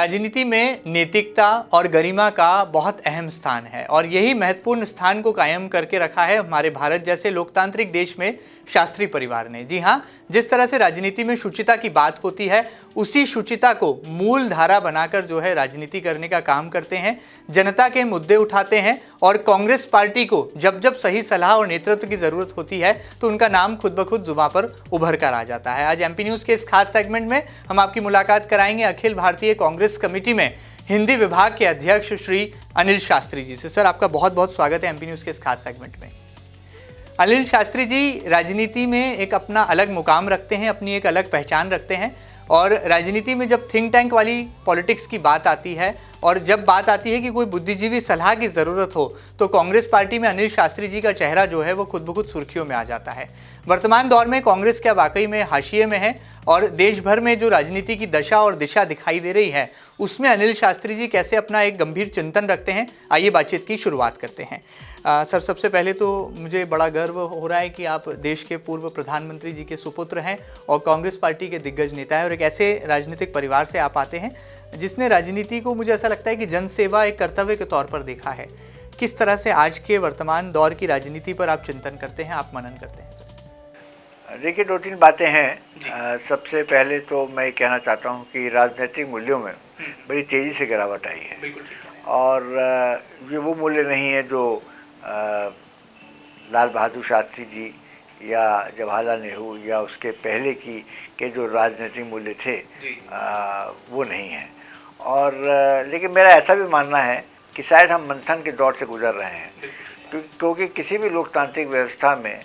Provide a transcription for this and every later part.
राजनीति में नैतिकता और गरिमा का बहुत अहम स्थान है और यही महत्वपूर्ण स्थान को कायम करके रखा है हमारे भारत जैसे लोकतांत्रिक देश में शास्त्री परिवार ने। जी हाँ, जिस तरह से राजनीति में शुचिता की बात होती है, उसी शुचिता को मूल धारा बनाकर जो है राजनीति करने का काम करते हैं, जनता के मुद्दे उठाते हैं और कांग्रेस पार्टी को जब जब सही सलाह और नेतृत्व की जरूरत होती है तो उनका नाम खुद ब खुद जुबां पर उभर कर आ जाता है। आज एमपी न्यूज़ के इस खास सेगमेंट में हम आपकी मुलाकात कराएंगे अखिल भारतीय कांग्रेस कमेटी में हिंदी विभाग के अध्यक्ष श्री अनिल शास्त्री जी से। सर, आपका बहुत बहुत स्वागत है एमपी न्यूज़ के इस खास सेगमेंट में। अनिल शास्त्री जी राजनीति में एक अपना अलग मुकाम रखते हैं, अपनी एक अलग पहचान रखते हैं और राजनीति में जब थिंक टैंक वाली पॉलिटिक्स की बात आती है और जब बात आती है कि कोई बुद्धिजीवी सलाह की ज़रूरत हो तो कांग्रेस पार्टी में अनिल शास्त्री जी का चेहरा जो है वो खुद ब खुद सुर्खियों में आ जाता है। वर्तमान दौर में कांग्रेस क्या वाकई में हाशिए में है और देश भर में जो राजनीति की दशा और दिशा दिखाई दे रही है उसमें अनिल शास्त्री जी कैसे अपना एक गंभीर चिंतन रखते हैं, आइए बातचीत की शुरुआत करते हैं। सर, सबसे पहले तो मुझे बड़ा गर्व हो रहा है कि आप देश के पूर्व प्रधानमंत्री जी के सुपुत्र हैं और कांग्रेस पार्टी के दिग्गज नेता हैं और एक ऐसे राजनीतिक परिवार से आप आते हैं जिसने राजनीति को, मुझे ऐसा लगता है कि जनसेवा एक कर्तव्य के तौर पर देखा है। किस तरह से आज के वर्तमान दौर की राजनीति पर आप चिंतन करते हैं, आप मनन करते हैं? देखिए, दो तीन बातें हैं। सबसे पहले तो मैं कहना चाहता हूं कि राजनीतिक मूल्यों में बड़ी तेज़ी से गिरावट आई है और ये वो मूल्य नहीं है जो लाल बहादुर शास्त्री जी या जवाहरलाल नेहरू या उसके पहले के जो राजनीतिक मूल्य थे वो नहीं है। और लेकिन मेरा ऐसा भी मानना है कि शायद हम मंथन के दौर से गुजर रहे हैं, क्योंकि किसी भी लोकतांत्रिक व्यवस्था में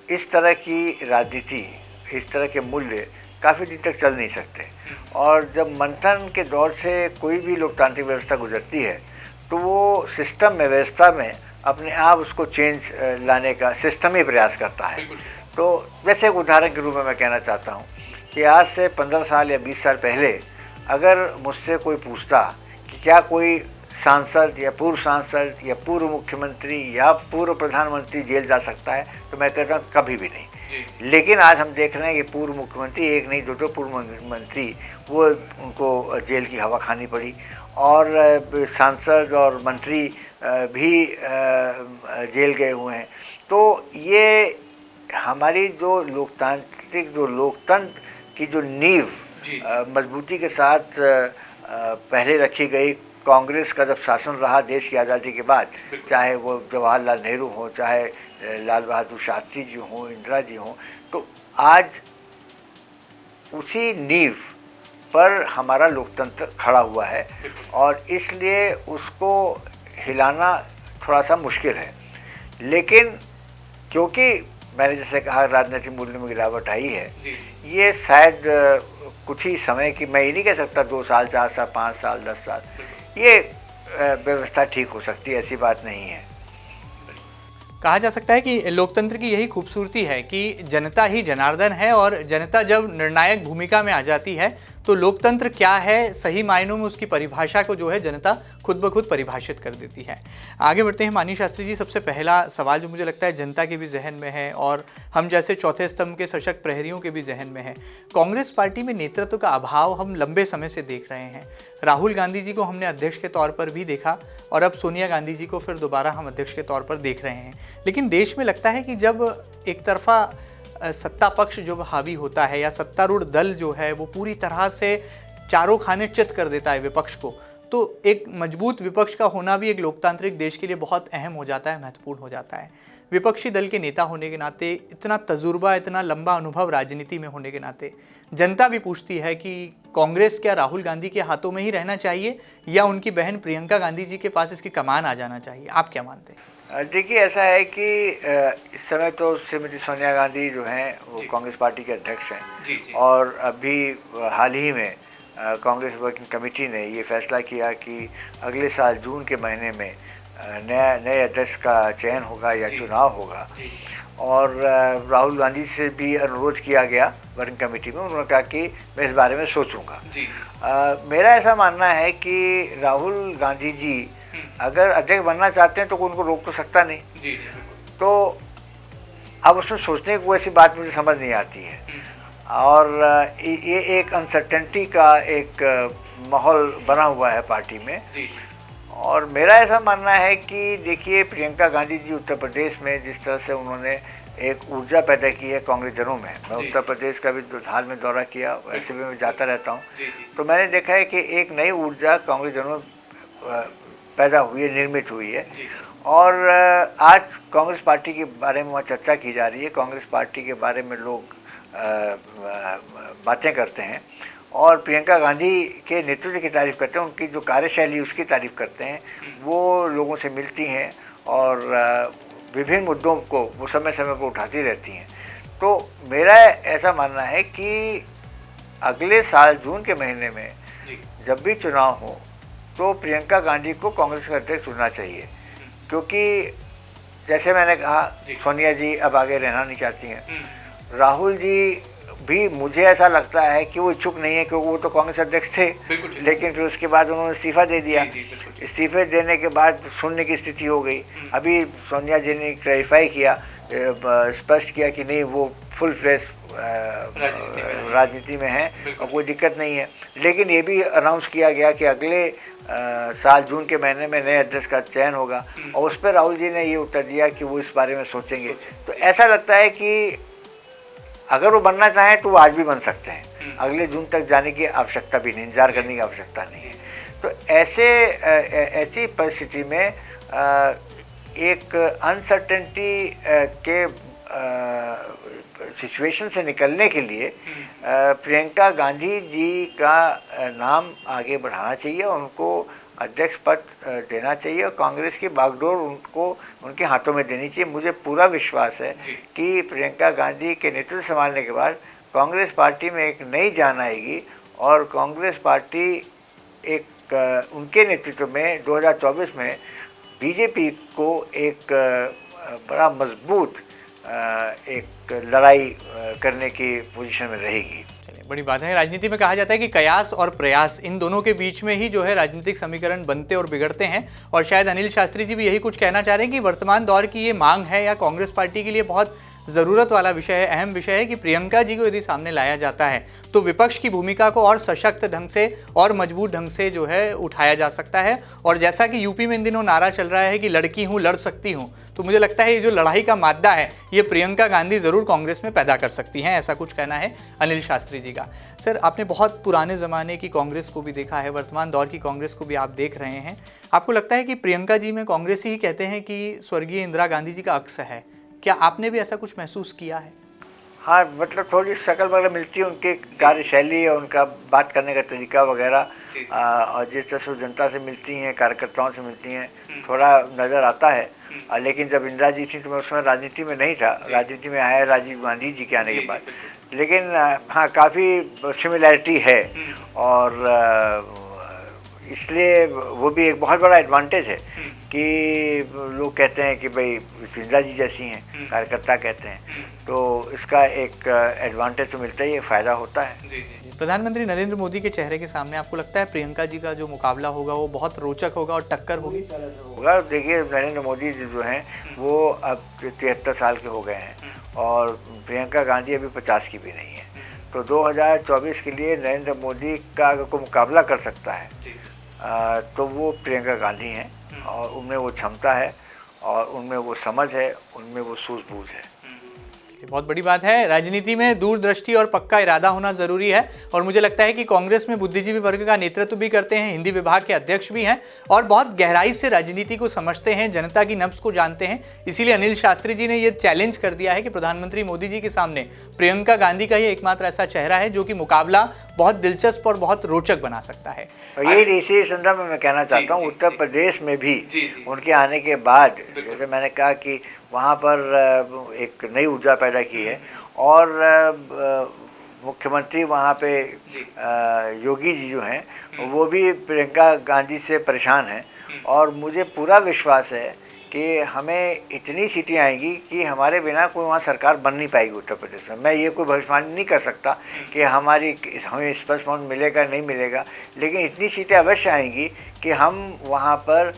इस तरह की राजनीति, इस तरह के मूल्य काफ़ी दिन तक चल नहीं सकते। और जब मंथन के दौर से कोई भी लोकतांत्रिक व्यवस्था गुजरती है तो वो सिस्टम में, व्यवस्था में अपने आप उसको चेंज लाने का सिस्टम ही प्रयास करता है। तो जैसे एक उदाहरण के रूप में मैं कहना चाहता हूँ कि आज से 15 साल या 20 साल पहले अगर मुझसे कोई पूछता कि क्या कोई सांसद या पूर्व मुख्यमंत्री या पूर्व प्रधानमंत्री जेल जा सकता है, तो मैं कहता हूँ कभी भी नहीं। लेकिन आज हम देख रहे हैं कि पूर्व मुख्यमंत्री, एक नहीं दो पूर्व मंत्री, वो उनको जेल की हवा खानी पड़ी और सांसद और मंत्री भी जेल गए हुए हैं। तो ये हमारी जो लोकतंत्र की जो नींव मजबूती के साथ पहले रखी गई, कांग्रेस का जब शासन रहा देश की आज़ादी के बाद, चाहे वो जवाहरलाल नेहरू हो, चाहे लाल बहादुर शास्त्री जी हों, इंदिरा जी हों, तो आज उसी नींव पर हमारा लोकतंत्र खड़ा हुआ है और इसलिए उसको हिलाना थोड़ा सा मुश्किल है। लेकिन क्योंकि मैंने जैसे कहा राजनीतिक मूल्य में गिरावट आई है, ये शायद कुछ ही समय की, मैं ये नहीं कह सकता 2 साल, 4 साल, 5 साल, 10 साल, ये व्यवस्था ठीक हो सकती है, ऐसी बात नहीं है। कहा जा सकता है कि लोकतंत्र की यही खूबसूरती है कि जनता ही जनार्दन है और जनता जब निर्णायक भूमिका में आ जाती है तो लोकतंत्र क्या है, सही मायनों में उसकी परिभाषा को जो है जनता खुद ब खुद परिभाषित कर देती है। आगे बढ़ते हैं अनिल शास्त्री जी। सबसे पहला सवाल जो मुझे लगता है जनता के भी जहन में है और हम जैसे चौथे स्तंभ के सशक्त प्रहरियों के भी जहन में है, कांग्रेस पार्टी में नेतृत्व का अभाव हम लंबे समय से देख रहे हैं। राहुल गांधी जी को हमने अध्यक्ष के तौर पर भी देखा और अब सोनिया गांधी जी को फिर दोबारा हम अध्यक्ष के तौर पर देख रहे हैं। लेकिन देश में लगता है कि जब एक तरफा सत्ता पक्ष जो हावी होता है या सत्तारूढ़ दल जो है वो पूरी तरह से चारों खाने चित कर देता है विपक्ष को, तो एक मजबूत विपक्ष का होना भी एक लोकतांत्रिक देश के लिए बहुत अहम हो जाता है, महत्वपूर्ण हो जाता है। विपक्षी दल के नेता होने के नाते, इतना तजुर्बा, इतना लंबा अनुभव राजनीति में होने के नाते जनता भी पूछती है कि कांग्रेस क्या राहुल गांधी के हाथों में ही रहना चाहिए या उनकी बहन प्रियंका गांधी जी के पास इसकी कमान आ जाना चाहिए? आप क्या मानते हैं? देखिए, ऐसा है कि इस समय तो श्रीमती सोनिया गांधी जो हैं वो कांग्रेस पार्टी के अध्यक्ष हैं और अभी हाल ही में कांग्रेस वर्किंग कमेटी ने ये फैसला किया कि अगले साल जून के महीने में नए अध्यक्ष का चयन होगा या चुनाव होगा। और राहुल गांधी से भी अनुरोध किया गया वर्किंग कमेटी में, उन्होंने कहा कि मैं इस बारे में सोचूंगा। मेरा ऐसा मानना है कि राहुल गांधी जी अगर अध्यक्ष बनना चाहते हैं तो कोई उनको रोक तो सकता नहीं। तो अब उसमें सोचने की कोई ऐसी बात मुझे समझ नहीं आती है। और ये एक अनसर्टेनिटी का एक माहौल बना हुआ है पार्टी में। और मेरा ऐसा मानना है कि देखिए, प्रियंका गांधी जी उत्तर प्रदेश में जिस तरह से उन्होंने एक ऊर्जा पैदा की है कांग्रेस जनों में, मैं उत्तर प्रदेश का भी हाल में दौरा किया, वैसे भी मैं जाता रहता हूँ, तो मैंने देखा है कि एक नई ऊर्जा कांग्रेस जनों में पैदा हुई है, निर्मित हुई है। और आज कांग्रेस पार्टी के बारे में वहाँ चर्चा की जा रही है, कांग्रेस पार्टी के बारे में लोग बातें करते हैं और प्रियंका गांधी के नेतृत्व की तारीफ़ करते हैं, उनकी जो कार्यशैली उसकी तारीफ़ करते हैं, वो लोगों से मिलती हैं और विभिन्न मुद्दों को वो समय समय पर उठाती रहती हैं। तो मेरा ऐसा मानना है कि अगले साल जून के महीने में जब भी चुनाव हो तो प्रियंका गांधी को कांग्रेस का अध्यक्ष चुनना चाहिए, क्योंकि जैसे मैंने कहा सोनिया जी अब आगे रहना नहीं चाहती हैं, राहुल जी भी मुझे ऐसा लगता है कि वो इच्छुक नहीं है, क्योंकि वो तो कांग्रेस अध्यक्ष थे, लेकिन फिर उसके बाद उन्होंने इस्तीफा दे दिया। इस्तीफे देने के बाद सुनने की स्थिति हो गई। अभी सोनिया जी ने क्लैरिफाई किया, स्पष्ट किया कि नहीं, वो फुल फ्लेश राजनीति में है और कोई दिक्कत नहीं है। लेकिन ये भी अनाउंस किया गया कि अगले साल जून के महीने में नए अध्यक्ष का चयन होगा, और उस पर राहुल जी ने ये उत्तर दिया कि वो इस बारे में सोचेंगे। तो ऐसा लगता है कि अगर वो बनना चाहें तो वो आज भी बन सकते हैं, अगले जून तक जाने की आवश्यकता भी नहीं, इंतजार करने की आवश्यकता नहीं है। तो ऐसी परिस्थिति में एक अनसर्टेनिटी के सिचुएशन से निकलने के लिए प्रियंका गांधी जी का नाम आगे बढ़ाना चाहिए, उनको अध्यक्ष पद देना चाहिए और कांग्रेस की बागडोर उनको उनके हाथों में देनी चाहिए। मुझे पूरा विश्वास है कि प्रियंका गांधी के नेतृत्व संभालने के बाद कांग्रेस पार्टी में एक नई जान आएगी और कांग्रेस पार्टी एक उनके नेतृत्व में 2024 में बीजेपी को एक बड़ा मजबूत एक लड़ाई करने की पोजीशन में रहेगी। चलिए, बड़ी बात है। राजनीति में कहा जाता है कि कयास और प्रयास, इन दोनों के बीच में ही जो है राजनीतिक समीकरण बनते और बिगड़ते हैं, और शायद अनिल शास्त्री जी भी यही कुछ कहना चाह रहे हैं कि वर्तमान दौर की ये मांग है या कांग्रेस पार्टी के लिए बहुत ज़रूरत वाला विषय है, अहम विषय है कि प्रियंका जी को यदि सामने लाया जाता है तो विपक्ष की भूमिका को और सशक्त ढंग से और मजबूत ढंग से जो है उठाया जा सकता है। और जैसा कि यूपी में इन दिनों नारा चल रहा है कि लड़की हूँ लड़ सकती हूँ, तो मुझे लगता है ये जो लड़ाई का मादा है ये प्रियंका गांधी ज़रूर कांग्रेस में पैदा कर सकती हैं, ऐसा कुछ कहना है अनिल शास्त्री जी का। सर, आपने बहुत पुराने ज़माने की कांग्रेस को भी देखा है, वर्तमान दौर की कांग्रेस को भी आप देख रहे हैं, आपको लगता है कि प्रियंका जी में कांग्रेस ही कहते हैं कि स्वर्गीय इंदिरा गांधी जी का अक्स है, क्या आपने भी ऐसा कुछ महसूस किया है? हाँ, मतलब थोड़ी शक्ल वगैरह मिलती है, उनकी कार्यशैली और उनका बात करने का तरीका वगैरह, और जिस तरह से जनता से मिलती हैं, कार्यकर्ताओं से मिलती हैं, थोड़ा नज़र आता है। लेकिन जब इंदिरा जी थी तो मैं उसमें राजनीति में नहीं था, राजनीति में आया राजीव गांधी जी के आने के बाद। लेकिन हाँ, काफ़ी सिमिलैरिटी है और इसलिए वो भी एक बहुत बड़ा एडवांटेज है कि लोग कहते हैं कि भाई इंदिरा जी जैसी हैं, कार्यकर्ता कहते हैं, तो इसका एक एडवांटेज तो मिलता ही है, फ़ायदा होता है। प्रधानमंत्री नरेंद्र मोदी के चेहरे के सामने आपको लगता है प्रियंका जी का जो मुकाबला होगा वो बहुत रोचक होगा और टक्कर होगी? होगा। देखिए, नरेंद्र मोदी जी जो हैं वो अब 73 साल के हो गए हैं और प्रियंका गांधी अभी 50 की भी नहीं है। तो 2024 के लिए नरेंद्र मोदी का अगर कोई मुकाबला कर सकता है तो वो प्रियंका गांधी हैं, और उनमें वो क्षमता है और उनमें वो समझ है, उनमें वो सूझबूझ है। ये बहुत बड़ी बात है। राजनीति में दूरदृष्टि और पक्का इरादा होना जरूरी है, और मुझे लगता है कि कांग्रेस में बुद्धिजीवी वर्ग का नेतृत्व भी करते हैं, हिंदी विभाग के अध्यक्ष भी हैं और बहुत गहराई से राजनीति को समझते हैं, जनता की नब्ज को जानते हैं। इसीलिए अनिल शास्त्री जी ने ये चैलेंज कर दिया है कि प्रधानमंत्री मोदी जी के सामने प्रियंका गांधी का ही एकमात्र ऐसा चेहरा है जो कि मुकाबला बहुत दिलचस्प और बहुत रोचक बना सकता है। यही इसी संदर्भ में मैं कहना चाहता हूँ, उत्तर प्रदेश में भी उनके आने के बाद, जैसे मैंने कहा कि वहाँ पर एक नई ऊर्जा पैदा की है और मुख्यमंत्री वहाँ पे योगी जी जो हैं वो भी प्रियंका गांधी से परेशान हैं, और मुझे पूरा विश्वास है कि हमें इतनी सीटें आएंगी कि हमारे बिना कोई वहाँ सरकार बन नहीं पाएगी उत्तर प्रदेश में। मैं ये कोई भविष्यवाणी नहीं कर सकता कि हमें स्पष्ट बहुमत मिलेगा नहीं मिलेगा, लेकिन इतनी सीटें अवश्य आएंगी कि हम वहाँ पर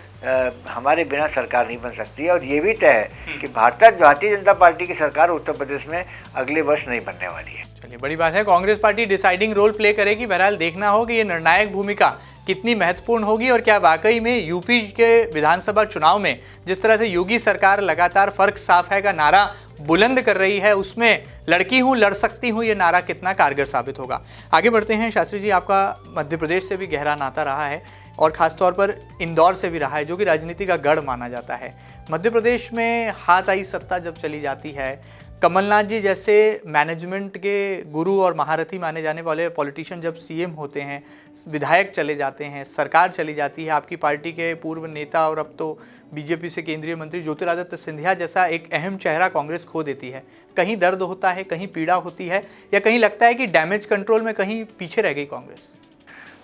हमारे बिना सरकार नहीं बन सकती है। और ये भी तय है कि भारतीय जनता पार्टी की सरकार उत्तर प्रदेश में अगले वर्ष नहीं बनने वाली है। चलिए, बड़ी बात है। Congress party deciding role play करेगी। बहरहाल देखना हो कि ये निर्णायक भूमिका कितनी महत्वपूर्ण होगी और क्या वाकई में यूपी के विधानसभा चुनाव में जिस तरह से योगी सरकार लगातार फर्क साफ है का नारा बुलंद कर रही है, उसमें लड़की हूँ लड़ सकती हूँ ये नारा कितना कारगर साबित होगा। आगे बढ़ते हैं। शास्त्री जी, आपका मध्य प्रदेश से भी गहरा नाता रहा है और ख़ासतौर पर इंदौर से भी रहा है, जो कि राजनीति का गढ़ माना जाता है। मध्य प्रदेश में हाथ आई सत्ता जब चली जाती है, कमलनाथ जी जैसे मैनेजमेंट के गुरु और महारथी माने जाने वाले पॉलिटिशियन जब सीएम होते हैं, विधायक चले जाते हैं, सरकार चली जाती है, आपकी पार्टी के पूर्व नेता और अब तो बीजेपी से केंद्रीय मंत्री ज्योतिरादित्य सिंधिया जैसा एक अहम चेहरा कांग्रेस खो देती है, कहीं दर्द होता है, कहीं पीड़ा होती है, या कहीं लगता है कि डैमेज कंट्रोल में कहीं पीछे रह गई कांग्रेस?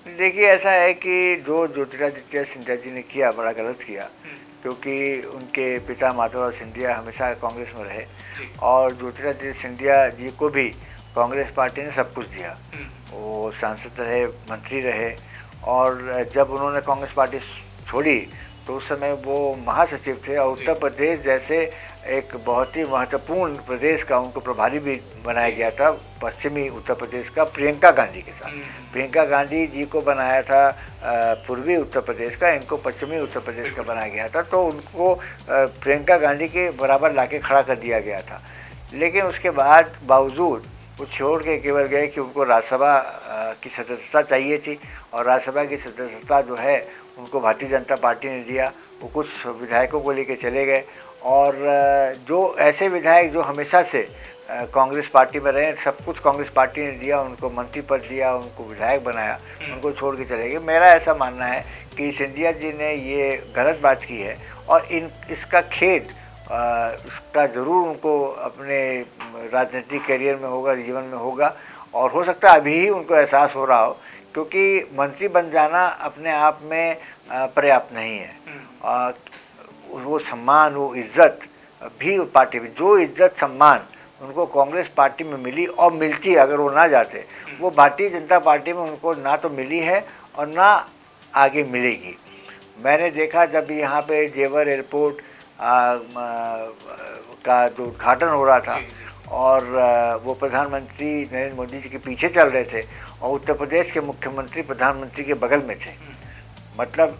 देखिए, ऐसा है कि जो ज्योतिरादित्य सिंधिया जी ने किया बड़ा गलत किया, क्योंकि उनके पिता माधवराव सिंधिया हमेशा कांग्रेस में रहे और ज्योतिरादित्य सिंधिया जी को भी कांग्रेस पार्टी ने सब कुछ दिया। वो सांसद रहे, मंत्री रहे, और जब उन्होंने कांग्रेस पार्टी छोड़ी तो उस समय वो महासचिव थे और उत्तर प्रदेश जैसे एक बहुत ही महत्वपूर्ण प्रदेश का उनको प्रभारी भी बनाया गया था, पश्चिमी उत्तर प्रदेश का, प्रियंका गांधी के साथ। प्रियंका गांधी जी को बनाया था पूर्वी उत्तर प्रदेश का, इनको पश्चिमी उत्तर प्रदेश का बनाया गया था, तो उनको प्रियंका गांधी के बराबर लाके खड़ा कर दिया गया था। लेकिन उसके बावजूद वो छोड़ के केवल गए कि उनको राज्यसभा की सदस्यता चाहिए थी, और राज्यसभा की सदस्यता जो है उनको भारतीय जनता पार्टी ने दिया। वो कुछ विधायकों को लेके चले गए, और जो ऐसे विधायक जो हमेशा से कांग्रेस पार्टी में रहे, सब कुछ कांग्रेस पार्टी ने दिया, उनको मंत्री पद दिया, उनको विधायक बनाया, उनको छोड़ के चले गए। मेरा ऐसा मानना है कि सिंधिया जी ने ये गलत बात की है, और इसका खेद इसका ज़रूर उनको अपने राजनीतिक करियर में होगा, जीवन में होगा, और हो सकता है अभी ही उनको एहसास हो रहा हो, क्योंकि मंत्री बन जाना अपने आप में पर्याप्त नहीं है। वो सम्मान, वो इज्जत भी पार्टी में, जो इज्जत सम्मान उनको कांग्रेस पार्टी में मिली और मिलती, अगर वो ना जाते, वो भारतीय जनता पार्टी में उनको ना तो मिली है और ना आगे मिलेगी। मैंने देखा जब यहाँ पे जेवर एयरपोर्ट का जो उद्घाटन हो रहा था और वो प्रधानमंत्री नरेंद्र मोदी जी के पीछे चल रहे थे और उत्तर प्रदेश के मुख्यमंत्री प्रधानमंत्री के बगल में थे, मतलब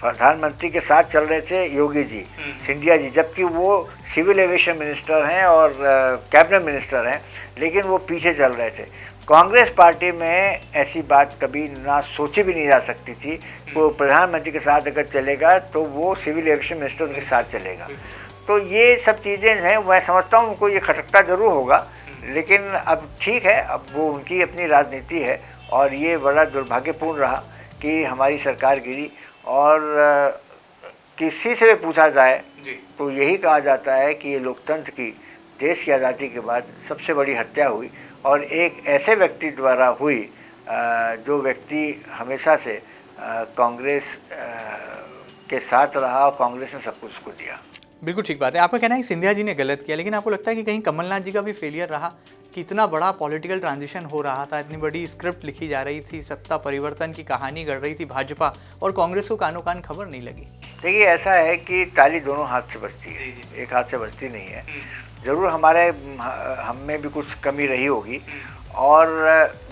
प्रधानमंत्री के साथ चल रहे थे योगी जी, सिंधिया जी, जबकि वो सिविल एविएशन मिनिस्टर हैं और कैबिनेट मिनिस्टर हैं, लेकिन वो पीछे चल रहे थे। कांग्रेस पार्टी में ऐसी बात कभी ना सोची भी नहीं जा सकती थी। वो प्रधानमंत्री के साथ अगर चलेगा तो वो सिविल एविएशन मिनिस्टर उनके साथ चलेगा। तो ये सब चीज़ें हैं, मैं समझता हूँ उनको ये खटकता ज़रूर होगा, लेकिन अब ठीक है, अब वो उनकी अपनी राजनीति है, और ये बड़ा दुर्भाग्यपूर्ण रहा कि हमारी सरकार गिरी। और किसी से भी पूछा जाए तो यही कहा जाता है कि ये लोकतंत्र की, देश की आज़ादी के बाद सबसे बड़ी हत्या हुई, और एक ऐसे व्यक्ति द्वारा हुई जो व्यक्ति हमेशा से कांग्रेस के साथ रहा और कांग्रेस ने सब कुछ उसको दिया। बिल्कुल ठीक बात है। आपका कहना है कि सिंधिया जी ने गलत किया, लेकिन आपको लगता है कि कहीं कमलनाथ जी का भी फेलियर रहा कि इतना बड़ा पॉलिटिकल ट्रांजिशन हो रहा था, इतनी बड़ी स्क्रिप्ट लिखी जा रही थी, सत्ता परिवर्तन की कहानी गढ़ रही थी भाजपा, और कांग्रेस को कानों कान खबर नहीं लगी? देखिए, ऐसा है कि ताली दोनों हाथ से बजती है, एक हाथ से बजती नहीं है। ज़रूर हम में भी कुछ कमी रही होगी, और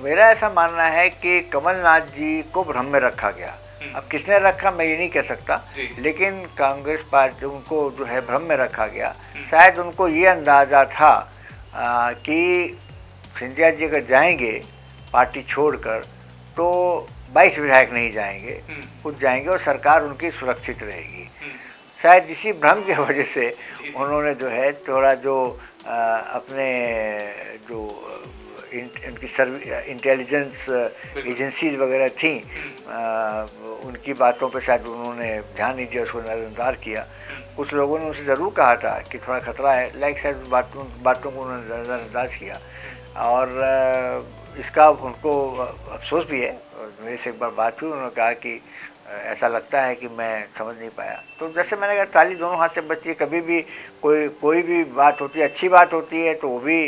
मेरा ऐसा मानना है कि कमलनाथ जी को भ्रम में रखा गया। अब किसने रखा मैं ये नहीं कह सकता, लेकिन कांग्रेस पार्टी उनको जो है भ्रम में रखा गया। शायद उनको ये अंदाज़ा था कि सिंधिया जी अगर जाएंगे पार्टी छोड़कर तो 22 विधायक नहीं जाएंगे, कुछ जाएंगे और सरकार उनकी सुरक्षित रहेगी। शायद इसी भ्रम की वजह से उन्होंने जो है थोड़ा जो अपने जो इनकी इंटेलिजेंस एजेंसीज वगैरह थी, उनकी बातों पे शायद उन्होंने ध्यान नहीं दिया, उसको नज़रअंदाज किया। कुछ लोगों ने उनसे ज़रूर कहा था कि थोड़ा खतरा है, लाइक शायद बातों को उन्होंने नज़रअंदाज किया, और इसका उनको अफसोस भी है। मेरे से एक बार बात हुई, उन्होंने कहा कि ऐसा लगता है कि मैं समझ नहीं पाया। तो जैसे मैंने कहा, ताली दोनों हाथ से बजती है। कभी भी कोई भी बात होती है, अच्छी बात होती है तो वो भी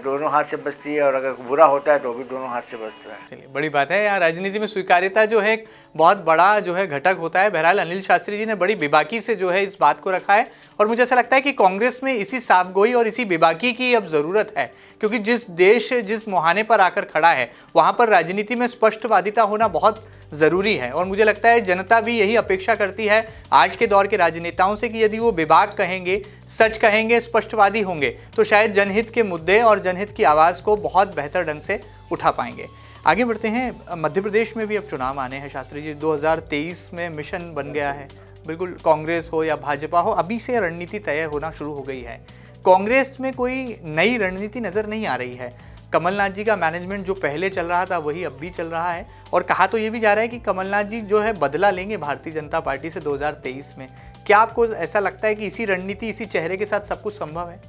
दोनों हाथ से बजती है, और अगर बुरा होता है तो वो भी दोनों हाथ से बजता है। चलिए, बड़ी बात है। यहाँ राजनीति में स्वीकार्यता जो है एक बहुत बड़ा जो है घटक होता है। बहरहाल अनिल शास्त्री जी ने बड़ी बेबाकी से जो है इस बात को रखा है, और मुझे ऐसा लगता है कि कांग्रेस में इसी साफगोई और इसी बेबाकी की अब ज़रूरत है, क्योंकि जिस देश जिस मुहाने पर आकर खड़ा है वहाँ पर राजनीति में स्पष्टवादिता होना बहुत ज़रूरी है। और मुझे लगता है जनता भी यही अपेक्षा करती है आज के दौर के राजनेताओं से कि यदि वो बेबाक कहेंगे, सच कहेंगे, स्पष्टवादी होंगे तो शायद जनहित के मुद्दे और जनहित की आवाज़ को बहुत बेहतर ढंग से उठा पाएंगे। आगे बढ़ते हैं। मध्य प्रदेश में भी अब चुनाव आने हैं शास्त्री जी। 2023 में मिशन बन गया है, बिल्कुल कांग्रेस हो या भाजपा हो, अभी से रणनीति तय होना शुरू हो गई है। कांग्रेस में कोई नई रणनीति नज़र नहीं आ रही है। कमलनाथ जी का मैनेजमेंट जो पहले चल रहा था वही अब भी चल रहा है, और कहा तो ये भी जा रहा है कि कमलनाथ जी जो है बदला लेंगे भारतीय जनता पार्टी से 2023 में। क्या आपको ऐसा लगता है कि इसी रणनीति, इसी चेहरे के साथ सब कुछ संभव है?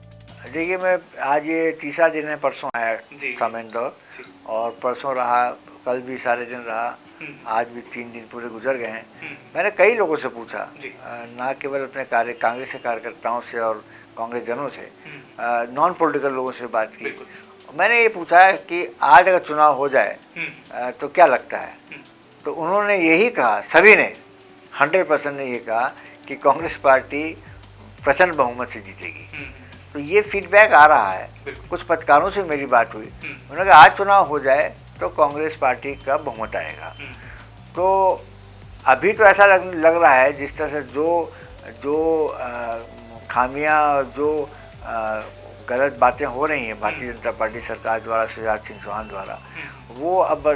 देखिए, मैं आज ये तीसरा दिन है, परसों आया था इंदौर, और परसों रहा, कल भी सारे दिन रहा, आज भी 3 दिन पूरे गुजर गए हैं। मैंने कई लोगों से पूछा, ना केवल अपने कांग्रेस के कार्यकर्ताओं से और कांग्रेस जनों से, नॉन पॉलिटिकल लोगों से बात की। मैंने ये पूछा कि आज अगर चुनाव हो जाए तो क्या लगता है, तो उन्होंने यही कहा, सभी ने 100% ने ये कहा कि कांग्रेस पार्टी प्रचंड बहुमत से जीतेगी। तो ये फीडबैक आ रहा है। कुछ पत्रकारों से मेरी बात हुई, उन्होंने कहा आज चुनाव हो जाए तो कांग्रेस पार्टी का बहुमत आएगा। तो अभी तो ऐसा लग रहा है जिस तरह से जो खामियां, जो गलत बातें हो रही हैं भारतीय जनता पार्टी सरकार द्वारा, शिवराज सिंह चौहान द्वारा, वो अब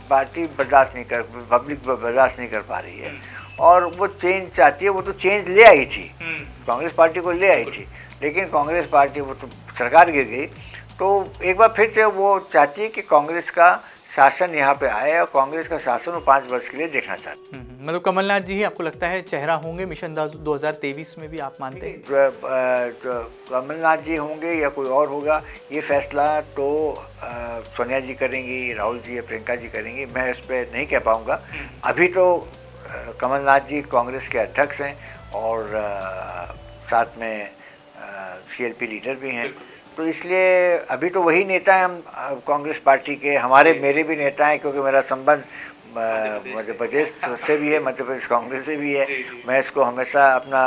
पार्टी बर्दाश्त नहीं कर, पब्लिक बर्दाश्त नहीं कर पा रही है, और वो चेंज चाहती है। वो तो चेंज ले आई थी, कांग्रेस पार्टी को ले आई थी, लेकिन कांग्रेस पार्टी, वो तो सरकार गिर गई, तो एक बार फिर से वो चाहती है कि कांग्रेस का शासन यहाँ पे आए, और कांग्रेस का शासन वो 5 वर्ष के लिए देखना चाहती है। मतलब कमलनाथ जी ही आपको लगता है चेहरा होंगे मिशन 2023 में भी, आप मानते हैं? कमलनाथ जी होंगे या कोई और होगा, ये फैसला तो सोनिया जी करेंगी, राहुल जी या प्रियंका जी करेंगी, मैं इस पर नहीं कह पाऊँगा। अभी तो कमलनाथ जी कांग्रेस के अध्यक्ष हैं और साथ में CLP लीडर भी हैं, तो इसलिए अभी तो वही नेता हैं हम कांग्रेस पार्टी के, मेरे भी नेता हैं, क्योंकि मेरा संबंध मध्य प्रदेश से भी है, मध्य प्रदेश कांग्रेस से भी है। मैं इसको हमेशा अपना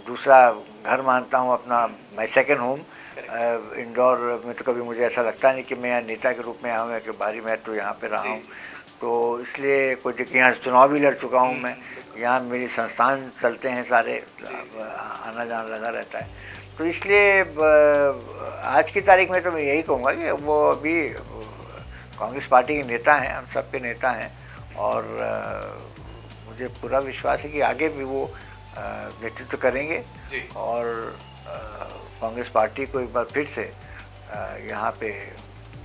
दूसरा घर मानता हूँ, अपना माय सेकंड होम। इंदौर में तो कभी मुझे ऐसा लगता नहीं कि मैं यहाँ नेता के रूप में आऊँ या कि बाहरी, मैं तो यहाँ पे रहा हूँ, तो इसलिए कोई देखिए यहाँ चुनाव भी लड़ चुका हूँ मैं, यहाँ मेरी संस्थान चलते हैं सारे, आना जाना लगा रहता है। तो इसलिए आज की तारीख में तो मैं यही कहूँगा कि वो अभी कांग्रेस पार्टी के नेता हैं, हम सबके नेता हैं, और मुझे पूरा विश्वास है कि आगे भी वो नेतृत्व करेंगे और कांग्रेस पार्टी को एक बार फिर से यहाँ पे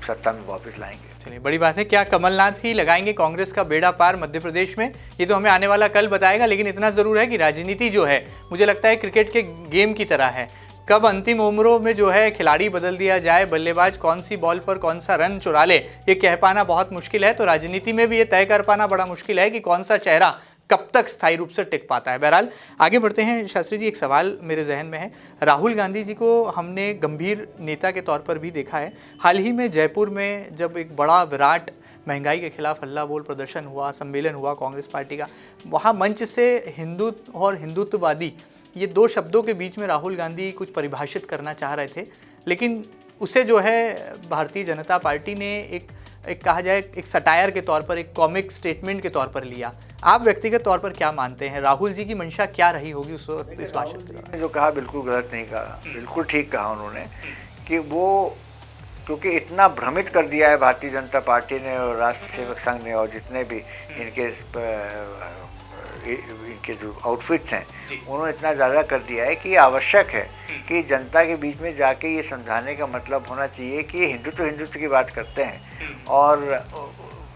सत्ता में वापस लाएंगे। चलिए, बड़ी बात है। क्या कमलनाथ ही लगाएंगे कांग्रेस का बेड़ा पार मध्य प्रदेश में, ये तो हमें आने वाला कल बताएगा। लेकिन इतना ज़रूर है कि राजनीति जो है, मुझे लगता है क्रिकेट के गेम की तरह है, कब अंतिम ओवरों में जो है खिलाड़ी बदल दिया जाए, बल्लेबाज कौन सी बॉल पर कौन सा रन चुरा ले, ये कह पाना बहुत मुश्किल है। तो राजनीति में भी ये तय कर पाना बड़ा मुश्किल है कि कौन सा चेहरा कब तक स्थायी रूप से टिक पाता है। बहरहाल आगे बढ़ते हैं। शास्त्री जी, एक सवाल मेरे जहन में है। राहुल गांधी जी को हमने गंभीर नेता के तौर पर भी देखा है। हाल ही में जयपुर में जब एक बड़ा विराट महंगाई के खिलाफ हल्ला बोल प्रदर्शन हुआ, सम्मेलन हुआ कांग्रेस पार्टी का, वहाँ मंच से हिंदू और हिंदुत्ववादी, ये 2 शब्दों के बीच में राहुल गांधी कुछ परिभाषित करना चाह रहे थे, लेकिन उसे जो है भारतीय जनता पार्टी ने एक कहा जाए एक सटायर के तौर पर, एक कॉमिक स्टेटमेंट के तौर पर लिया। आप व्यक्तिगत तौर पर क्या मानते हैं, राहुल जी की मंशा क्या रही होगी उस वक्त इस भाषण में? जो कहा बिल्कुल गलत नहीं कहा, बिल्कुल ठीक कहा उन्होंने, कि वो क्योंकि इतना भ्रमित कर दिया है भारतीय जनता पार्टी ने और राष्ट्र सेवक संघ ने, और जितने भी इनके जो आउटफिट्स हैं उन्होंने इतना ज़्यादा कर दिया है कि आवश्यक है कि जनता के बीच में जाके ये समझाने का मतलब होना चाहिए कि ये हिंदुत्व की बात करते हैं, और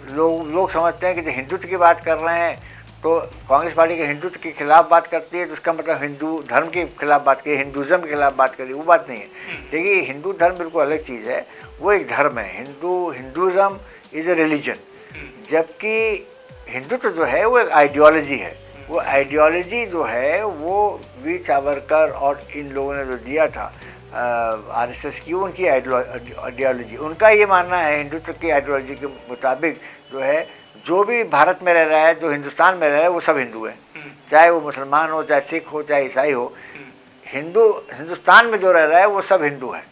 लोग समझते हैं कि जो हिंदुत्व की बात कर रहे हैं तो कांग्रेस पार्टी के हिंदुत्व के खिलाफ बात करती है, तो उसका मतलब हिंदू धर्म के खिलाफ बात करिए, हिंदुज़म के खिलाफ बात करिए, वो बात नहीं है। देखिए, हिंदू धर्म बिल्कुल अलग चीज़ है, वो एक धर्म है। हिंदुज़म इज़ ए रिलीजन, जबकि हिंदुत्व जो है वो एक आइडियोलॉजी है। वो आइडियोलॉजी जो है वो वीर सावरकर और इन लोगों ने जो दिया था RSS की, उनकी आइडियोलॉजी, उनका ये मानना है हिंदुत्व की आइडियोलॉजी के मुताबिक जो है, जो भी भारत में रह रहा है, जो हिंदुस्तान में रह रहा है, वो सब हिंदू हैं, चाहे वो मुसलमान हो, चाहे सिख हो, चाहे ईसाई हो। हिंदुस्तान में जो रह रहा है वो सब हिंदू है,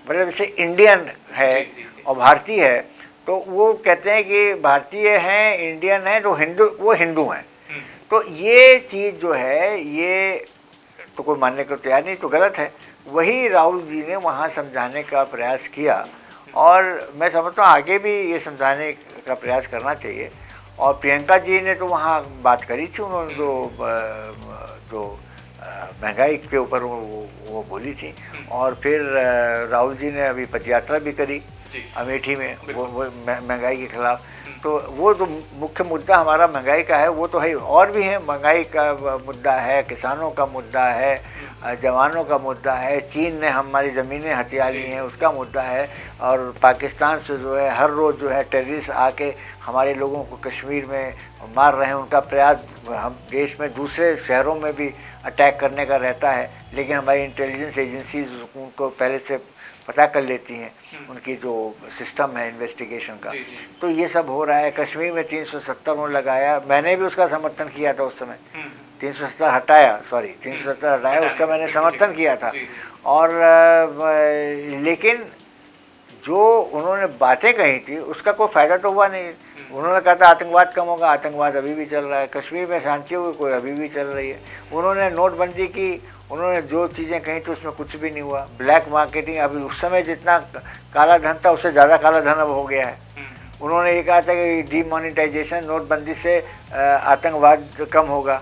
मतलब जैसे इंडियन है और भारतीय है, तो वो कहते हैं कि भारतीय हैं, इंडियन है, तो वो हिंदू हैं। तो ये चीज़ जो है ये तो कोई मानने को तैयार नहीं, तो गलत है। वही राहुल जी ने वहाँ समझाने का प्रयास किया और मैं समझता हूँ आगे भी ये समझाने का प्रयास करना चाहिए। और प्रियंका जी ने तो वहाँ बात करी थी, उन्होंने जो महंगाई के ऊपर वो बोली थी। और फिर राहुल जी ने अभी पदयात्रा भी करी अमेठी में वो महंगाई के खिलाफ। तो वो जो मुख्य मुद्दा हमारा महंगाई का है वो तो है, और भी है, महंगाई का मुद्दा है, किसानों का मुद्दा है, जवानों का मुद्दा है, चीन ने हमारी ज़मीनें हथिया ली हैं उसका मुद्दा है, और पाकिस्तान से जो है हर रोज़ जो है टेररिस्ट आके हमारे लोगों को कश्मीर में मार रहे हैं। उनका प्रयास हम देश में दूसरे शहरों में भी अटैक करने का रहता है, लेकिन हमारी इंटेलिजेंस एजेंसीज उनको पहले से पता कर लेती हैं, उनकी जो सिस्टम है इन्वेस्टिगेशन का। तो ये सब हो रहा है। कश्मीर में 370 लगाया, मैंने भी उसका समर्थन किया था उस समय। 370 हटाया, सॉरी 370 हटाया, उसका मैंने समर्थन किया था। और लेकिन जो उन्होंने बातें कही थी उसका कोई फ़ायदा तो हुआ नहीं। उन्होंने कहा था आतंकवाद कम होगा, आतंकवाद अभी भी चल रहा है। कश्मीर में शांति हुई, कोई अभी भी चल रही है। उन्होंने नोटबंदी की, उन्होंने जो चीज़ें कही थी उसमें कुछ भी नहीं हुआ। ब्लैक मार्केटिंग, अभी उस समय जितना काला धन था उससे ज़्यादा काला धन अब हो गया है। उन्होंने ये कहा था कि डीमोनेटाइजेशन, नोटबंदी से आतंकवाद कम होगा,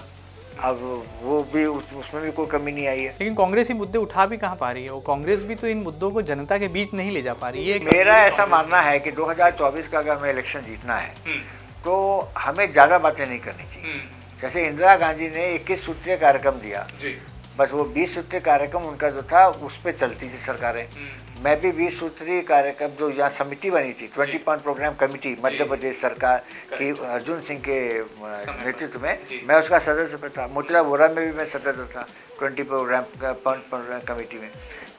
अब वो भी उसमें भी कोई कमी नहीं आई है। लेकिन कांग्रेस ये मुद्दे उठा भी कहाँ पा रही है, वो कांग्रेस भी तो इन मुद्दों को जनता के बीच नहीं ले जा पा रही है। मेरा ऐसा मानना है कि 2024 का अगर हमें इलेक्शन जीतना है तो हमें ज़्यादा बातें नहीं करनी चाहिए। जैसे इंदिरा गांधी ने 21 सूत्रीय कार्यक्रम दिया, बस वो 20 सूत्रीय कार्यक्रम उनका जो था उस पर चलती थी सरकारें। मैं भी 20 सूत्रीय कार्यक्रम जो यहाँ समिति बनी थी, 20 point programme committee, Madhya Pradesh सरकार की अर्जुन सिंह के नेतृत्व में, मैं उसका सदस्य था। मोतीलाल वोरा में भी मैं सदस्य था 20 पॉइंट प्रोग्राम कमेटी में।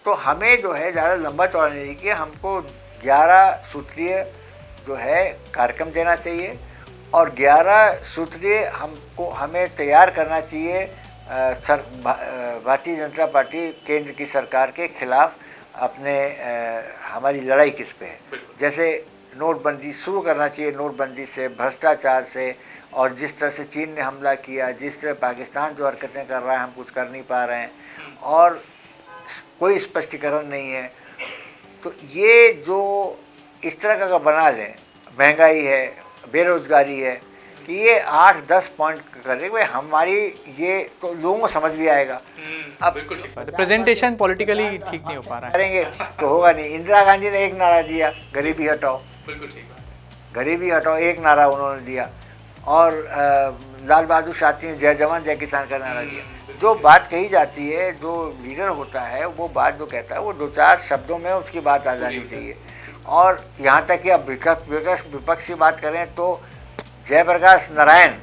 तो हमें जो है ज़्यादा लंबा चौड़ा नहीं कि हमको 11 सूत्रीय जो है कार्यक्रम देना चाहिए और 11 सूत्रीय हमें तैयार करना चाहिए भारतीय जनता पार्टी केंद्र की सरकार के खिलाफ। अपने हमारी लड़ाई किस पे है, जैसे नोटबंदी शुरू करना चाहिए, नोटबंदी से, भ्रष्टाचार से, और जिस तरह से चीन ने हमला किया, जिस तरह पाकिस्तान जो हरकतें कर रहा है हम कुछ कर नहीं पा रहे हैं और कोई स्पष्टीकरण नहीं है। तो ये जो इस तरह का बना लें, महंगाई है, बेरोजगारी है, कि ये 8-10 पॉइंट करें भाई हमारी, ये तो लोगों को समझ भी आएगा। अब बिल्कुल ठीक बात है, प्रेजेंटेशन पॉलिटिकली ठीक नहीं हो पा रहा है, करेंगे तो होगा नहीं। इंदिरा गांधी ने एक नारा दिया, गरीबी हटाओ, बिल्कुल ठीक बात है, गरीबी हटाओ, एक नारा उन्होंने दिया। और लाल बहादुर शास्त्री ने जय जवान जय किसान का नारा दिया। जो बात कही जाती है, जो लीडर होता है वो बात जो कहता है वो 2-4 शब्दों में उसकी बात आ जानी चाहिए। और यहाँ तक कि अब विपक्ष की बात करें तो जयप्रकाश नारायण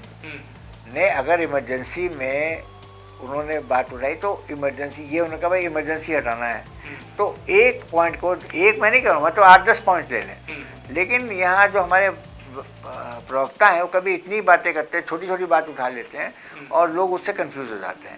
ने अगर इमरजेंसी में उन्होंने बात उठाई तो इमरजेंसी, ये उन्होंने कहा भाई इमरजेंसी हटाना है, तो एक पॉइंट को, एक मैं नहीं करूँगा तो 8-10 पॉइंट ले लें। लेकिन यहाँ जो हमारे प्रवक्ता हैं वो कभी इतनी बातें करते हैं, छोटी छोटी बात उठा लेते हैं और लोग उससे कंफ्यूज हो जाते हैं।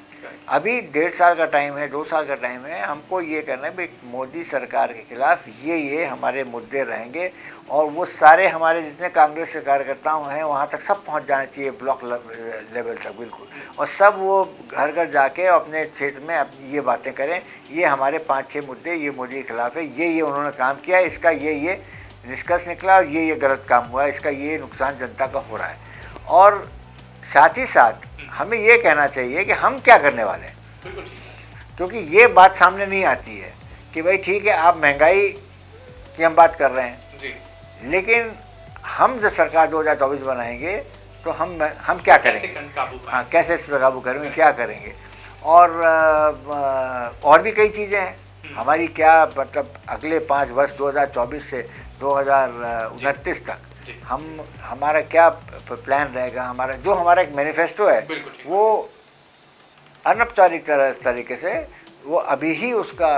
अभी 1.5 साल का टाइम है, 2 साल का टाइम है, हमको ये करना है भाई मोदी सरकार के खिलाफ ये हमारे मुद्दे रहेंगे और वो सारे हमारे जितने कांग्रेस के कार्यकर्ता हैं वहाँ तक सब पहुँच जाना चाहिए, ब्लॉक लेवल तक बिल्कुल, और सब वो घर घर जाके अपने क्षेत्र में ये बातें करें, ये हमारे 5-6 मुद्दे ये मोदी के खिलाफ है, ये उन्होंने काम किया, इसका ये निष्कर्ष निकला और ये गलत काम हुआ, इसका ये नुकसान जनता का हो रहा है। और साथ ही साथ हमें ये कहना चाहिए कि हम क्या करने वाले हैं, क्योंकि ये बात सामने नहीं आती है कि भाई ठीक है आप महंगाई की हम बात कर रहे हैं जी, लेकिन हम जब सरकार 2024 बनाएंगे तो हम क्या करेंगे, हाँ कैसे इस पर काबू करेंगे, क्या करेंगे। और भी कई चीज़ें हैं हमारी, क्या मतलब अगले 5 वर्ष 2024 से 2029 तक हमारा क्या प्लान रहेगा, हमारा एक मैनिफेस्टो है वो अनौपचारिक तरीके से वो अभी ही उसका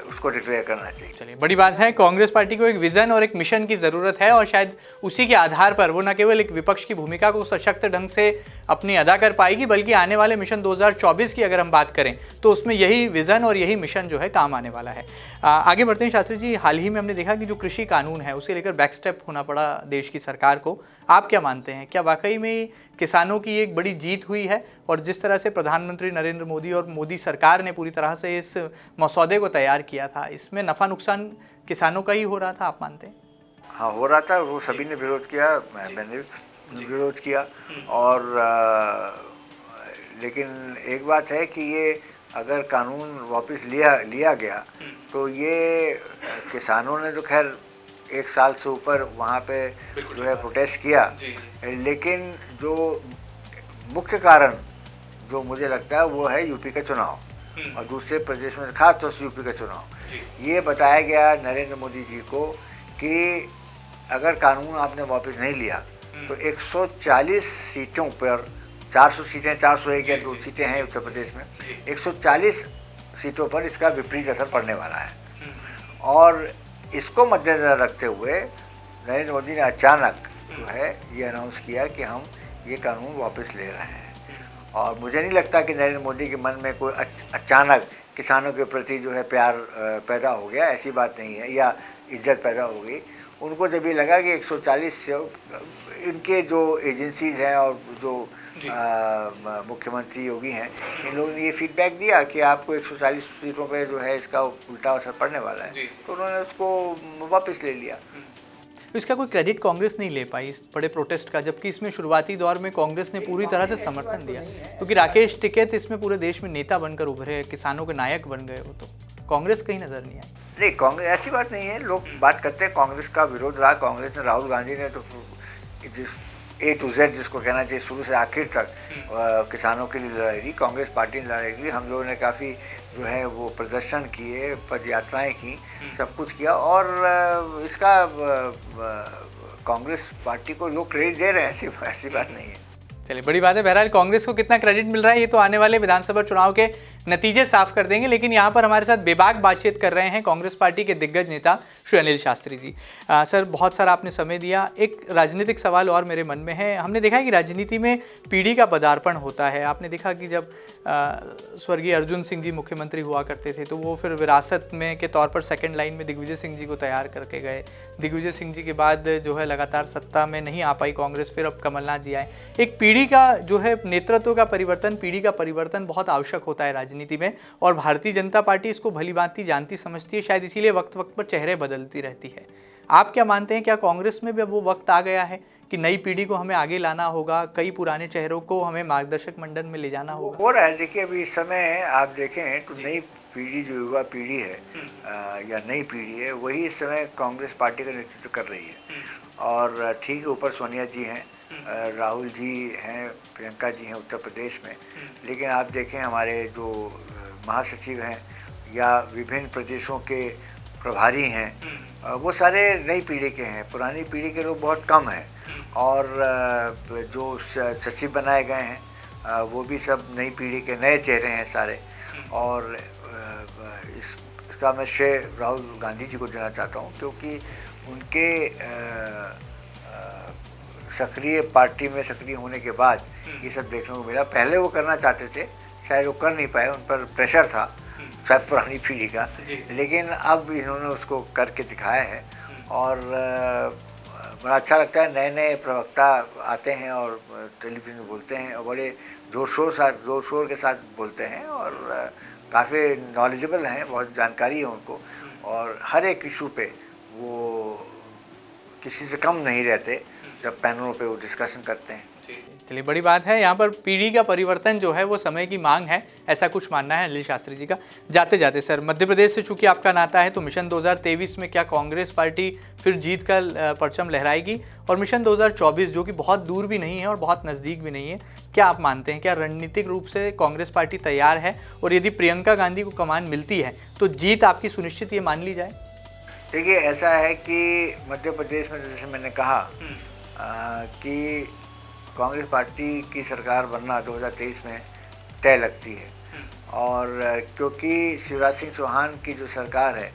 उसको डिक्लेयर करना चाहिए। चलिए, बड़ी बात है, कांग्रेस पार्टी को एक विजन और एक मिशन की ज़रूरत है और शायद उसी के आधार पर वो न केवल एक विपक्ष की भूमिका को सशक्त ढंग से अपनी अदा कर पाएगी, बल्कि आने वाले मिशन 2024 की अगर हम बात करें तो उसमें यही विज़न और यही मिशन जो है काम आने वाला है। आगे बढ़ते हैं शास्त्री जी, हाल ही में हमने देखा कि जो कृषि कानून है उसे लेकर बैकस्टेप होना पड़ा देश की सरकार को। आप क्या मानते हैं, क्या वाकई में किसानों की एक बड़ी जीत हुई है? और जिस तरह से प्रधानमंत्री नरेंद्र मोदी और मोदी सरकार ने पूरी तरह से इस मसौदे को तैयार किया था, इसमें नफ़ा नुकसान किसानों का ही हो रहा था, आप मानते हैं? हाँ, हो रहा था, वो सभी ने विरोध किया, मैंने विरोध किया। और लेकिन एक बात है कि ये अगर कानून वापस लिया गया तो ये किसानों ने तो खैर 1 साल से ऊपर वहाँ पे जो है प्रोटेस्ट किया, लेकिन जो मुख्य कारण जो मुझे लगता है वो है यूपी का चुनाव और दूसरे प्रदेश में खास तौर से यूपी का चुनाव। ये बताया गया नरेंद्र मोदी जी को कि अगर कानून आपने वापस नहीं लिया तो 140 सीटों पर, 400 सीटें, 401 या 2 सीटें हैं उत्तर प्रदेश में, 140 सीटों पर इसका विपरीत असर पड़ने वाला है। और इसको मद्देनजर रखते हुए नरेंद्र मोदी ने अचानक जो है ये अनाउंस किया कि हम ये कानून वापस ले रहे हैं। और मुझे नहीं लगता कि नरेंद्र मोदी के मन में कोई अचानक किसानों के प्रति जो है प्यार पैदा हो गया, ऐसी बात नहीं है, या इज्जत पैदा हो गई। उनको जब ये लगा कि 140 इनके जो एजेंसीज हैं और जो मुख्यमंत्री योगी हैं, इन लोगों ने ये फीडबैक दिया कि आपको 140 सीटों पे जो है इसका उल्टा असर पड़ने वाला है, तो उन्होंने उसको वापस ले लिया। इसका कोई क्रेडिट कांग्रेस नहीं ले पाई इस बड़े प्रोटेस्ट का, जबकि इसमें शुरुआती दौर में कांग्रेस ने पूरी तरह से समर्थन दिया, क्योंकि राकेश टिकैत इसमें पूरे देश में नेता बनकर उभरे, किसानों के नायक बन गए। वो तो कांग्रेस कहीं नजर नहीं आई। नहीं, कांग्रेस ऐसी बात नहीं है, लोग बात करते हैं कांग्रेस का विरोध रहा। कांग्रेस ने, राहुल गांधी ने तो A to Z जिसको कहना चाहिए, शुरू से आखिर तक किसानों के लिए लड़ाई ली, कांग्रेस पार्टी ने लड़ाई ली। हम लोगों ने काफ़ी जो है वो प्रदर्शन किए, पद यात्राएँ की, सब कुछ किया और इसका कांग्रेस पार्टी को लोग क्रेडिट दे रहे हैं, ऐसी बात नहीं है। चलिए, बड़ी बात है। बहरहाल कांग्रेस को कितना क्रेडिट मिल रहा है ये तो आने वाले विधानसभा चुनाव के नतीजे साफ कर देंगे, लेकिन यहाँ पर हमारे साथ बेबाक बातचीत कर रहे हैं कांग्रेस पार्टी के दिग्गज नेता श्री अनिल शास्त्री जी। सर, बहुत सारा आपने समय दिया। एक राजनीतिक सवाल और मेरे मन में है। हमने देखा है कि राजनीति में पीढ़ी का पदार्पण होता है। आपने देखा कि जब स्वर्गीय अर्जुन सिंह जी मुख्यमंत्री हुआ करते थे तो वो फिर विरासत में के तौर पर सेकेंड लाइन में दिग्विजय सिंह जी को तैयार करके गए। दिग्विजय सिंह जी के बाद जो है लगातार सत्ता में नहीं आ पाई कांग्रेस, फिर अब कमलनाथ जी आए। एक पीढ़ी का जो है नेतृत्व का परिवर्तन, पीढ़ी का परिवर्तन बहुत आवश्यक होता है राजनीति में, और भारतीय जनता पार्टी इसको भलीभांति जानती समझती है, शायद इसीलिए वक्त वक्त पर चेहरे बदलती रहती है। आप क्या मानते हैं, क्या कांग्रेस में भी अब वो वक्त आ गया है कि नई पीढ़ी को हमें आगे लाना होगा, कई पुराने चेहरों को हमें मार्गदर्शक मंडल में ले जाना होगा? हो रहा है। देखिए, अभी इस समय आप देखें तो नई पीढ़ी, जो युवा पीढ़ी है या नई पीढ़ी है, वही इस समय कांग्रेस पार्टी का नेतृत्व कर रही है। और ठीक है, ऊपर सोनिया जी हैं, राहुल जी हैं, प्रियंका जी हैं उत्तर प्रदेश में, लेकिन आप देखें हमारे जो महासचिव हैं या विभिन्न प्रदेशों के प्रभारी हैं, वो सारे नई पीढ़ी के हैं, पुरानी पीढ़ी के लोग बहुत कम हैं। और जो सचिव बनाए गए हैं वो भी सब नई पीढ़ी के नए चेहरे हैं सारे। और इसका मैं श्रेय राहुल गांधी जी को देना चाहता हूँ, क्योंकि उनके सक्रिय पार्टी में सक्रिय होने के बाद ये सब देखने को मिला। पहले वो करना चाहते थे, शायद वो कर नहीं पाए, उन पर प्रेशर था शायद पुरानी पीढ़ी का, लेकिन अब इन्होंने उसको करके दिखाया है। और बड़ा अच्छा लगता है, नए नए प्रवक्ता आते हैं और टेलीविज़न में बोलते हैं और बड़े जोर शोर के साथ बोलते हैं और काफ़ी नॉलेजेबल हैं, बहुत जानकारी है उनको, और हर एक इशू पे वो किसी से कम नहीं रहते जब पैनलों पे वो डिस्कशन करते हैं। चलिए, बड़ी बात है। यहाँ पर पीढ़ी का परिवर्तन जो है वो समय की मांग है, ऐसा कुछ मानना है अनिल शास्त्री जी का। जाते जाते सर, मध्य प्रदेश से चूंकि आपका नाता है, तो मिशन 2023 में क्या कांग्रेस पार्टी फिर जीत का परचम लहराएगी? और मिशन 2024 जो कि बहुत दूर भी नहीं है और बहुत नज़दीक भी नहीं है, क्या आप मानते हैं, क्या रणनीतिक रूप से कांग्रेस पार्टी तैयार है? और यदि प्रियंका गांधी को कमान मिलती है तो जीत आपकी सुनिश्चित ये मान ली जाए? देखिए, ऐसा है कि मध्य प्रदेश में जैसे मैंने कहा कि कांग्रेस पार्टी की सरकार बनना 2023 में तय लगती है। और क्योंकि शिवराज सिंह चौहान की जो सरकार है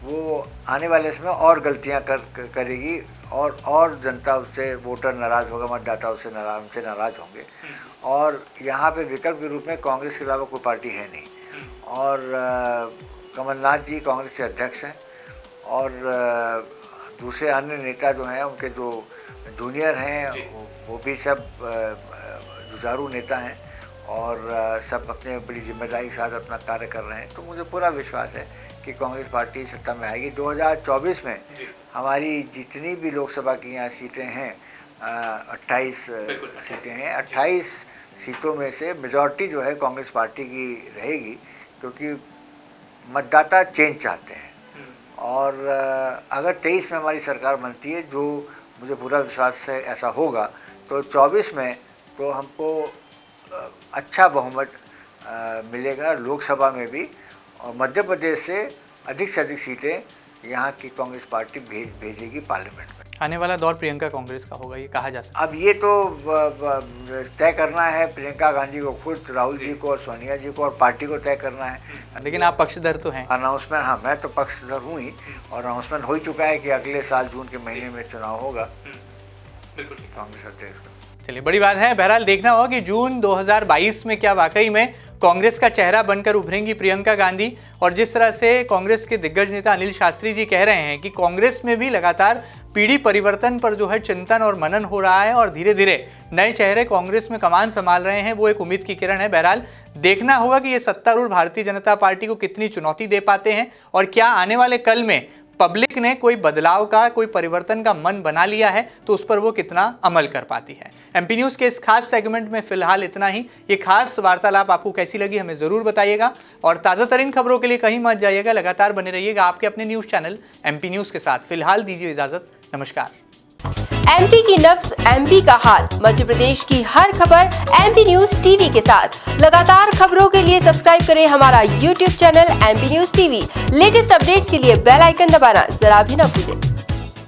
वो आने वाले समय और गलतियां करेगी और जनता उससे, वोटर नाराज़ होगा, मतदाता उससे नाराज़ होंगे। और यहाँ पे विकल्प के रूप में कांग्रेस के अलावा कोई पार्टी है नहीं। और कमलनाथ जी कांग्रेस के अध्यक्ष हैं और दूसरे अन्य नेता जो हैं उनके जो जूनियर हैं वो भी सब जुझारू नेता हैं और सब अपने बड़ी जिम्मेदारी के साथ अपना कार्य कर रहे हैं। तो मुझे पूरा विश्वास है कि कांग्रेस पार्टी सत्ता में आएगी। 2024 में हमारी जितनी भी लोकसभा की यहाँ सीटें हैं 28 सीटें हैं, 28 सीटों में से मेजॉरिटी जो है कांग्रेस पार्टी की रहेगी, क्योंकि मतदाता चेंज चाहते हैं। और अगर 23 में हमारी सरकार बनती है, जो मुझे पूरा विश्वास है ऐसा होगा, तो 24 में तो हमको अच्छा बहुमत मिलेगा लोकसभा में भी, और मध्य प्रदेश से अधिक सीटें यहाँ की कांग्रेस पार्टी भेजेगी पार्लियामेंट में। आने वाला दौर प्रियंका कांग्रेस का होगा, ये कहा जा सकता है। अब ये तो तय करना है प्रियंका गांधी को खुद, राहुल जी को और सोनिया जी को, और पार्टी को तय करना है। लेकिन आप पक्षधर तो हैं। अनाउंसमेंट, हाँ मैं तो पक्षधर हूँ ही, और अनाउंसमेंट हो ही चुका है कि अगले साल जून के महीने में चुनाव होगा कांग्रेस अध्यक्ष का। चलिए, बड़ी बात है। बहरहाल देखना होगा कि जून 2022 में क्या वाकई में कांग्रेस का चेहरा बनकर उभरेंगी प्रियंका गांधी। और जिस तरह से कांग्रेस के दिग्गज नेता अनिल शास्त्री जी कह रहे हैं कि कांग्रेस में भी लगातार पीढ़ी परिवर्तन पर जो है चिंतन और मनन हो रहा है और धीरे धीरे नए चेहरे कांग्रेस में कमान संभाल रहे हैं, वो एक उम्मीद की किरण है। बहरहाल देखना होगा कि ये सत्तारूढ़ भारतीय जनता पार्टी को कितनी चुनौती दे पाते हैं और क्या आने वाले कल में पब्लिक ने कोई बदलाव का, कोई परिवर्तन का मन बना लिया है तो उस पर वो कितना अमल कर पाती है। एमपी न्यूज़ के इस खास सेगमेंट में फिलहाल इतना ही। ये खास वार्तालाप आपको कैसी लगी हमें ज़रूर बताइएगा, और ताज़ा तरीन खबरों के लिए कहीं मत जाइएगा, लगातार बने रहिएगा आपके अपने न्यूज़ चैनल एमपी न्यूज़ के साथ। फिलहाल दीजिए इजाज़त, नमस्कार। एमपी की नब्ज, एमपी का हाल, मध्य प्रदेश की हर खबर एमपी न्यूज़ टीवी के साथ। लगातार खबरों के लिए सब्सक्राइब करें हमारा YouTube channel MP news TV. Latest updates के लिए बेल आइकन दबाना जरा भी न भूलें।